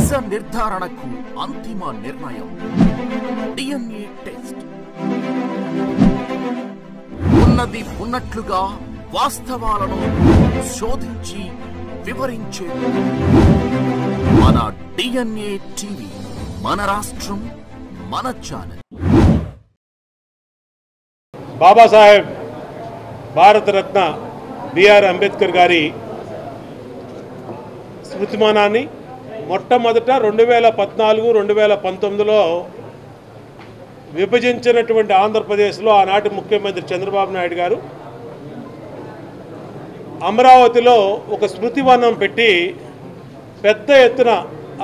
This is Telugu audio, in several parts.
నిజ నిర్ధారణకు అంతిమ నిర్ణయం డిఎన్ఏ టెస్ట్. ఉన్నది ఉన్నట్లుగా వాస్తవాలను శోధించి వివరించే మన డిఎన్ఏ టీవీ, మన రాష్ట్రం, మన ఛానల్. బాబాసాహెబ్ భారతరత్న బిఆర్ అంబేద్కర్ గారి స్మృతిమానాన్ని మొట్టమొదట 2014-2019లో విభజించినటువంటి ఆంధ్రప్రదేశ్లో ఆనాటి ముఖ్యమంత్రి చంద్రబాబు నాయుడు గారు అమరావతిలో ఒక స్మృతివనం పెట్టి పెద్ద ఎత్తున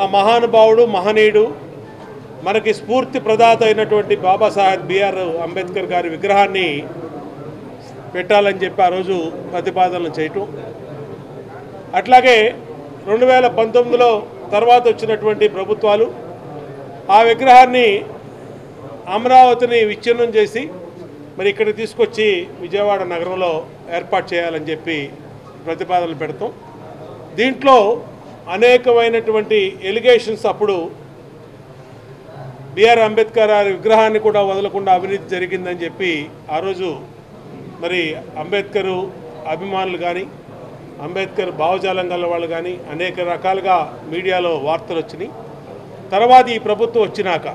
ఆ మహానుభావుడు, మహనీయుడు, మనకి స్ఫూర్తి ప్రదాత అయినటువంటి బాబాసాహెబ్ బిఆర్ అంబేద్కర్ గారి విగ్రహాన్ని పెట్టాలని చెప్పి ఆ రోజు ప్రతిపాదనలు చేయటం. అట్లాగే 2019లో తర్వాత వచ్చినటువంటి ప్రభుత్వాలు ఆ విగ్రహాన్ని అమరావతిని విచ్ఛిన్నం చేసి మరి ఇక్కడికి తీసుకొచ్చి విజయవాడ నగరంలో ఏర్పాటు చేయాలని చెప్పి ప్రతిపాదనలు పెడతాం. దీంట్లో అనేకమైనటువంటి ఎలిగేషన్స్ అప్పుడు బిఆర్ అంబేద్కర్ గారి విగ్రహాన్ని కూడా వదలకుండా అవినీతి జరిగిందని చెప్పి ఆ రోజు మరి అంబేద్కర్ అభిమానులు కానీ, అంబేద్కర్ భావజాలం గల వాళ్ళు కానీ అనేక రకాలుగా మీడియాలో వార్తలు వచ్చినాయి. తర్వాత ఈ ప్రభుత్వం వచ్చినాక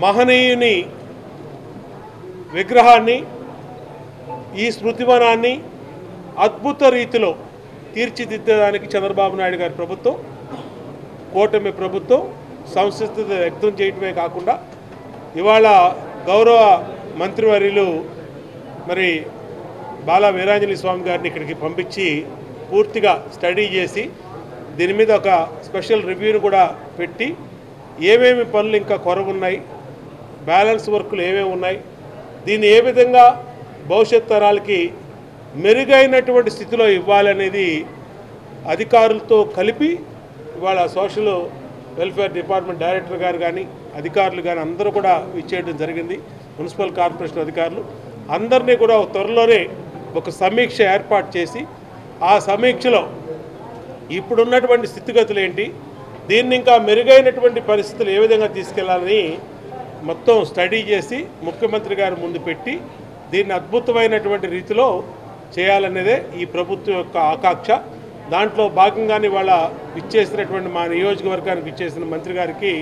మహనీయుని విగ్రహాన్ని, ఈ స్మృతివనాన్ని అద్భుత రీతిలో తీర్చిదిద్దడానికి చంద్రబాబు నాయుడు గారి ప్రభుత్వం, కూటమి ప్రభుత్వం సంసిద్ధత వ్యక్తం చేయటమే కాకుండా ఇవాళ గౌరవ మంత్రివర్యులు మరి బాలా వీరాంజలి స్వామి గారిని ఇక్కడికి పంపించి పూర్తిగా స్టడీ చేసి దీని మీద ఒక స్పెషల్ రివ్యూను కూడా పెట్టి ఏమేమి పనులు ఇంకా కొరవున్నాయి, బ్యాలెన్స్ వర్కులు ఏమేమి ఉన్నాయి, దీన్ని ఏ విధంగా భవిష్యత్ తరాలకి మెరుగైనటువంటి స్థితిలో ఇవ్వాలనేది అధికారులతో కలిపి ఇవాళ సోషల్ వెల్ఫేర్ డిపార్ట్మెంట్ డైరెక్టర్ గారు కానీ, అధికారులు కానీ అందరూ కూడా ఇచ్చేయడం జరిగింది. మున్సిపల్ కార్పొరేషన్ అధికారులు అందరినీ కూడా త్వరలోనే ఒక సమీక్ష ఏర్పాటు చేసి ఆ సమీక్షలో ఇప్పుడున్నటువంటి స్థితిగతులు ఏంటి, దీన్ని ఇంకా మెరుగైనటువంటి పరిస్థితులు ఏ విధంగా తీసుకెళ్లాలని మొత్తం స్టడీ చేసి ముఖ్యమంత్రి గారి ముందు పెట్టి దీన్ని అద్భుతమైనటువంటి రీతిలో చేయాలనేదే ఈ ప్రభుత్వం యొక్క ఆకాంక్ష. దాంట్లో భాగంగానే వాళ్ళ ఇచ్చేసినటువంటి మా నియోజకవర్గానికి ఇచ్చేసిన మంత్రి గారికి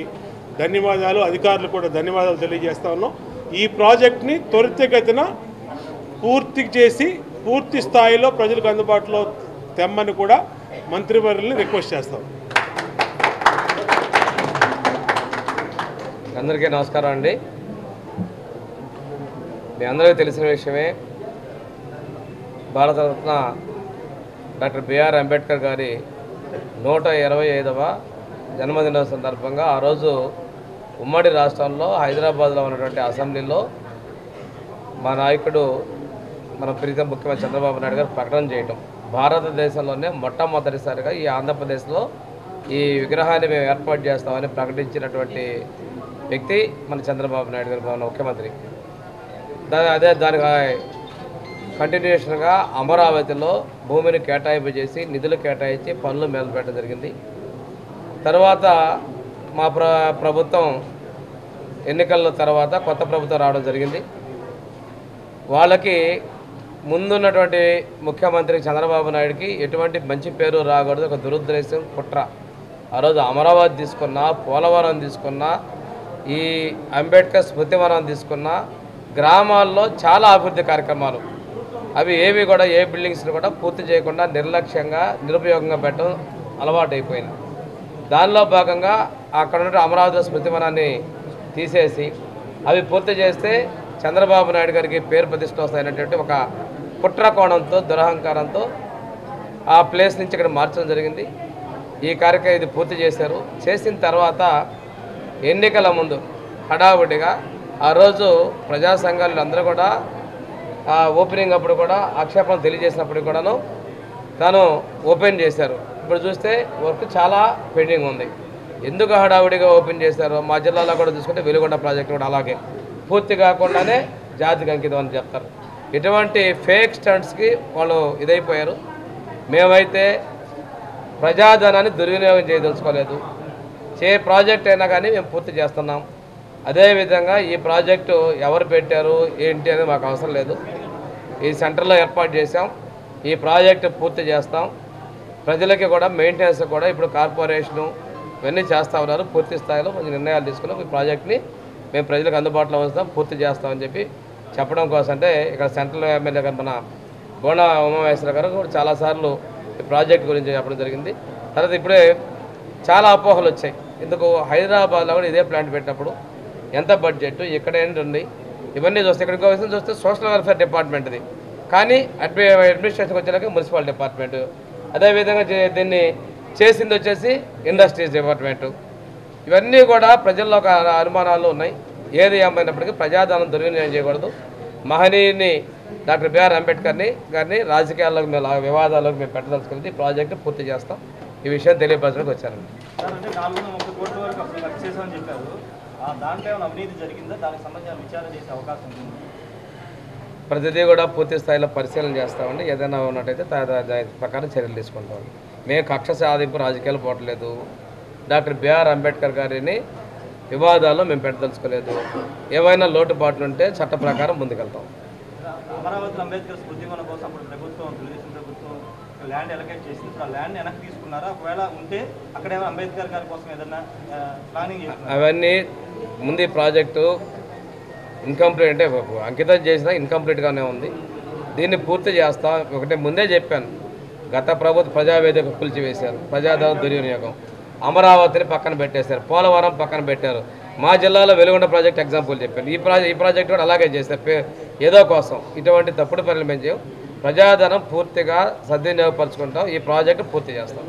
ధన్యవాదాలు, అధికారులు కూడా ధన్యవాదాలు తెలియజేస్తా ఉన్నాం. ఈ ప్రాజెక్ట్ని త్వరితగతిన పూర్తి చేసి పూర్తి స్థాయిలో ప్రజలకు అందుబాటులో తెమ్మని కూడా మంత్రివర్యుల్ని రిక్వెస్ట్ చేస్తాం. అందరికీ నమస్కారం అండి. మీ అందరికీ తెలిసిన విషయమే, భారతరత్న డాక్టర్ బిఆర్ అంబేద్కర్ గారి 125వ జన్మదిన సందర్భంగా ఆ రోజు ఉమ్మడి రాష్ట్రంలో హైదరాబాద్లో ఉన్నటువంటి అసెంబ్లీలో మా నాయకుడు, మన ప్రీతం ముఖ్యమంత్రి చంద్రబాబు నాయుడు గారు ప్రకటన చేయటం, భారతదేశంలోనే మొట్టమొదటిసారిగా ఈ ఆంధ్రప్రదేశ్లో ఈ విగ్రహాన్ని మేము ఏర్పాటు చేస్తామని ప్రకటించినటువంటి వ్యక్తి మన చంద్రబాబు నాయుడు గారు, మన ముఖ్యమంత్రి. దానికి కంటిన్యూషన్గా అమరావతిలో భూమిని కేటాయింపు చేసి నిధులు కేటాయించి పనులు మొదలుపెట్టడం జరిగింది. తర్వాత మా ప్రభుత్వం ఎన్నికల తర్వాత కొత్త ప్రభుత్వం రావడం జరిగింది. వాళ్ళకి ముందున్నటువంటి ముఖ్యమంత్రి చంద్రబాబు నాయుడుకి ఎటువంటి మంచి పేరు రాకూడదు, ఒక దురుద్దేశం, కుట్ర. ఆ రోజు అమరావతి తీసుకున్నా, పోలవరం తీసుకున్నా, ఈ అంబేద్కర్ స్మృతివనం తీసుకున్నా, గ్రామాల్లో చాలా అభివృద్ధి కార్యక్రమాలు అవి ఏవి కూడా ఏ బిల్డింగ్స్ని కూడా పూర్తి చేయకుండా నిర్లక్ష్యంగా నిరుపయోగంగా పెట్టడం అలవాటు అయిపోయింది. దానిలో భాగంగా అక్కడ ఉన్న అమరావతి స్మృతివనాన్ని తీసేసి అవి పూర్తి చేస్తే చంద్రబాబు నాయుడు గారికి పేరు ప్రతిష్ట వస్తాయనేటువంటి ఒక కుట్ర కోణంతో, దురహంకారంతో ఆ ప్లేస్ నుంచి ఇక్కడ మార్చడం జరిగింది. ఈ కార్యక్రమం ఇది పూర్తి చేశారు. చేసిన తర్వాత ఎన్నికల ముందు హడావుడిగా ఆ రోజు ప్రజా సంఘాలు అందరూ కూడా ఓపెనింగ్ అప్పుడు కూడా ఆక్షేపణలు తెలియజేసినప్పుడు కూడాను తాను ఓపెన్ చేశారు. ఇప్పుడు చూస్తే వర్క్ చాలా పెండింగ్ ఉంది. ఎందుకు హడావుడిగా ఓపెన్ చేశారో మా జిల్లాలో కూడా చూసుకుంటే వెలుగొండ ప్రాజెక్టు కూడా అలాగే పూర్తి కాకుండానే జాతికి అంకితం అని చెప్తారు. ఇటువంటి ఫేక్ స్టంట్స్కి వాళ్ళు ఇదైపోయారు. మేమైతే ప్రజాధనాన్ని దుర్వినియోగం చేయదలుచుకోలేదు. ప్రాజెక్ట్ అయినా కానీ మేము పూర్తి చేస్తున్నాం. అదేవిధంగా ఈ ప్రాజెక్టు ఎవరు పెట్టారు ఏంటి అనేది మాకు అవసరం లేదు. ఈ సెంటర్లో ఏర్పాటు చేసాం. ఈ ప్రాజెక్టు పూర్తి చేస్తాం. ప్రజలకి కూడా మెయింటెనెన్స్ కూడా ఇప్పుడు కార్పొరేషను ఇవన్నీ చేస్తూ ఉన్నారు. పూర్తి స్థాయిలో కొంచెం నిర్ణయాలు తీసుకున్నాం. ఈ ప్రాజెక్ట్ని మేము ప్రజలకు అందుబాటులో ఉంచుతాం, పూర్తి చేస్తామని చెప్పి చెప్పడం కోసం అంటే ఇక్కడ సెంట్రల్ ఎమ్మెల్యే గారు మన బోండా ఉమామహేశ్వర గారు కూడా చాలాసార్లు ఈ ప్రాజెక్ట్ గురించి చెప్పడం జరిగింది. తర్వాత ఇప్పుడే చాలా అపోహలు వచ్చాయి. ఎందుకు హైదరాబాద్లో కూడా ఇదే ప్లాంట్ పెట్టినప్పుడు ఎంత బడ్జెట్ ఎక్కడ ఏంటి ఉంది ఇవన్నీ చూస్తే ఇక్కడికి విషయం చూస్తే సోషల్ వెల్ఫేర్ డిపార్ట్మెంట్ది, కానీ అడ్మినిస్ట్రేషన్కి వచ్చేలాగా మున్సిపల్ డిపార్ట్మెంటు, అదేవిధంగా దీన్ని చేసింది వచ్చేసి ఇండస్ట్రీస్ డిపార్ట్మెంటు. ఇవన్నీ కూడా ప్రజల్లో ఒక అనుమానాలు ఉన్నాయి. ఏది ఏమైనప్పటికీ ప్రజాధనం దుర్వినియోగం చేయకూడదు. మహనీయుని డాక్టర్ బిఆర్ గారిని రాజకీయాల్లోకి మేము వివాదాల్లోకి మేము పెట్టదలుచుకున్నది. ఈ ప్రాజెక్టు పూర్తి చేస్తాం. ఈ విషయం తెలియపరచడానికి వచ్చారండి. అంటే 430 కోట్ల వరకు అప్పుడు ఖర్చు చేసామని చెప్పారు. దాంట్లో ఏమైనా అవినీతి జరిగిందా? దానికి సంబంధించిన విచారణ చేసే అవకాశం ఉంది? ప్రతిదీ కూడా పూర్తి స్థాయిలో పరిశీలన చేస్తామండి. ఏదైనా ఉన్నట్టయితే దాని ప్రకారం చర్యలు తీసుకుంటామండి. మేము కక్ష సాధింపు రాజకీయాలు పోవట్లేదు. డాక్టర్ బిఆర్ అంబేద్కర్ గారిని వివాదాల్లో మేము పెట్టదలుచుకోలేదు. ఏవైనా లోటుపాట్లు ఉంటే చట్ట ప్రకారం ముందుకెళ్తాం. అమరావతి అంబేద్కర్ స్మృతివనం కోసం అప్పుడు ప్రభుత్వం, తెలుగుదేశం ప్రభుత్వం ల్యాండ్ ఎలకేట్ చేసింది. ఇప్పుడు ఆ ల్యాండ్ వెనక్కి తీసుకున్నారా? ఒకవేళ ఉంటే అక్కడ ఏమైనా అంబేద్కర్ గారి కోసం ఏదైనా ప్లానింగ్ చేస్తున్నారు? అవన్నీ ముందు ఈ ప్రాజెక్టు ఇన్కంప్లీట్ అంటే అంకితం చేసినా ఇన్కంప్లీట్గానే ఉంది. దీన్ని పూర్తి చేస్తాం. ఒకటే ముందే చెప్పాను, గత ప్రభుత్వ ప్రజావేదిక కూల్చివేశారు, ప్రజాధన దుర్వినియోగం, అమరావతిని పక్కన పెట్టేశారు, పోలవరం పక్కన పెట్టారు. మా జిల్లాలో వెలుగొండ ప్రాజెక్ట్ ఎగ్జాంపుల్ చెప్పాను. ఈ ప్రాజెక్ట్ కూడా అలాగే చేశారు ఏదో కోసం. ఇటువంటి తప్పుడు పనులు మేము చేయం. ప్రజాధనం పూర్తిగా సద్వినియోగపరుచుకుంటాం. ఈ ప్రాజెక్టు పూర్తి చేస్తాం.